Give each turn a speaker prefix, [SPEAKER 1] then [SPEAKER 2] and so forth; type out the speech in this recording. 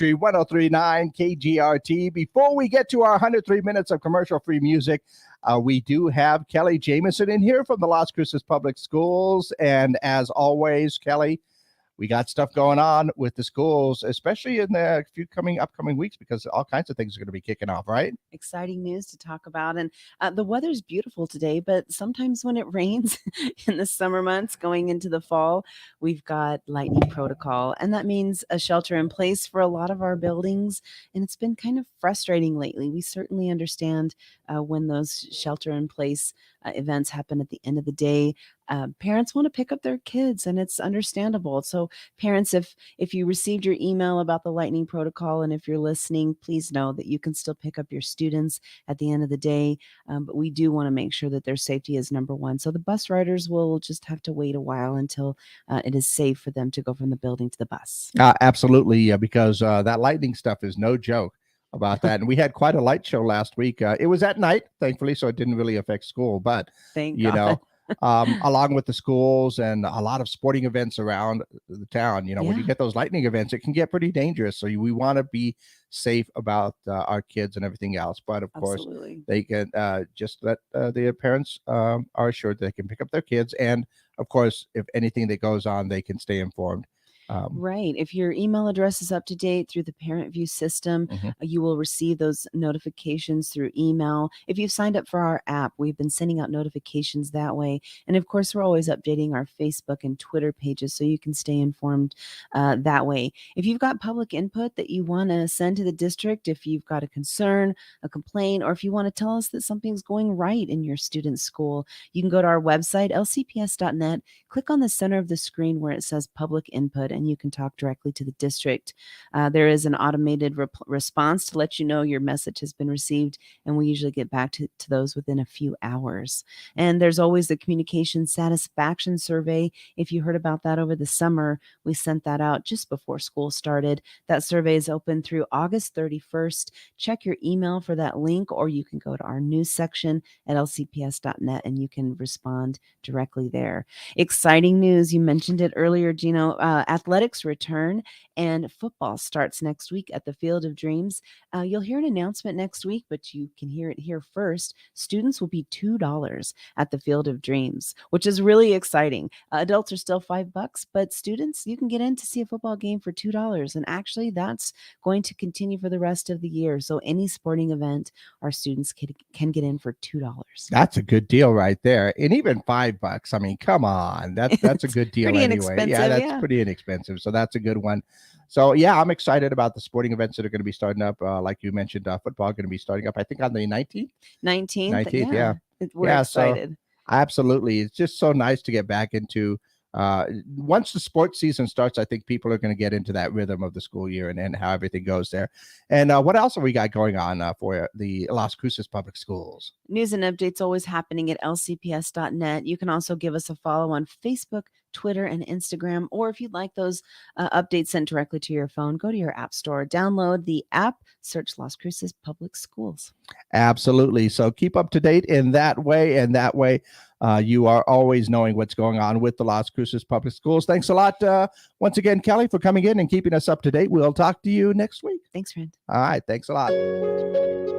[SPEAKER 1] 1039 KGRT. Before we get to our 103 minutes of commercial-free music, we do have Kelly Jameson in here from the Las Cruces Public Schools. And as always, Kelly, we got stuff going on with the schools, especially in the few upcoming weeks, because all kinds of things are going to be kicking off, right?
[SPEAKER 2] Exciting news to talk about. And the weather's beautiful today, but sometimes when it rains in the summer months going into the fall, we've got lightning protocol. And that means a shelter in place for a lot of our buildings. And it's been kind of frustrating lately. We certainly understand when those shelter in place events happen at the end of the day. Parents want to pick up their kids, and it's understandable. So parents, if you received your email about the lightning protocol, and if you're listening, please know that you can still pick up your students at the end of the day. But we do want to make sure that their safety is number one. So the bus riders will just have to wait a while until it is safe for them to go from the building to the bus.
[SPEAKER 1] Absolutely, because that lightning stuff is no joke about that. And we had quite a light show last week. It was at night, thankfully, so it didn't really affect school. But,
[SPEAKER 2] Thank God.
[SPEAKER 1] Along with the schools and a lot of sporting events around the town, when you get those lightning events, it can get pretty dangerous. So we want to be safe about our kids and everything else. But of course, they can just let their parents are assured they can pick up their kids. And of course, if anything that goes on, they can stay informed.
[SPEAKER 2] Right. If your email address is up to date through the Parent View system, you will receive those notifications through email. If you've signed up for our app, we've been sending out notifications that way. And of course, we're always updating our Facebook and Twitter pages so you can stay informed that way. If you've got public input that you want to send to the district, if you've got a concern, a complaint, or if you want to tell us that something's going right in your student's school, you can go to our website, lcps.net, click on the center of the screen where it says public input, and you can talk directly to the district. There is an automated response to let you know your message has been received, and we usually get back to those within a few hours. And there's always the communication satisfaction survey. If you heard about that over the summer, we sent that out just before school started. That survey is open through August 31st. Check your email for that link, or you can go to our news section at lcps.net and you can respond directly there. Exciting news. You mentioned it earlier, Gino. Athletics return and football starts next week at the Field of Dreams. You'll hear an announcement next week, but you can hear it here first. Students will be $2 at the Field of Dreams, which is really exciting. Adults are still $5, but students, you can get in to see a football game for $2. And actually, that's going to continue for the rest of the year. So any sporting event, our students can get in for $2.
[SPEAKER 1] That's a good deal right there. And even $5. I mean, come on. That's a good deal anyway. Yeah, that's pretty inexpensive. So that's a good one. So yeah, I'm excited about the sporting events that are going to be starting up. Like you mentioned, football going to be starting up, I think, on the 19th.
[SPEAKER 2] 19th,
[SPEAKER 1] yeah.
[SPEAKER 2] We're excited.
[SPEAKER 1] So, absolutely. It's just so nice to get back into once the sports season starts. I think people are going to get into that rhythm of the school year and how everything goes there. And what else have we got going on for the Las Cruces Public Schools?
[SPEAKER 2] News and updates always happening at lcps.net. You can also give us a follow on Facebook, Twitter, and Instagram. Or if you'd like those updates sent directly to your phone, go to your app store, download the app, search Las Cruces Public Schools.
[SPEAKER 1] Absolutely. So keep up to date in that way. And that way, you are always knowing what's going on with the Las Cruces Public Schools. Thanks a lot once again, Kelly, for coming in and keeping us up to date. We'll talk to you next week.
[SPEAKER 2] Thanks, friend.
[SPEAKER 1] All right. Thanks a lot.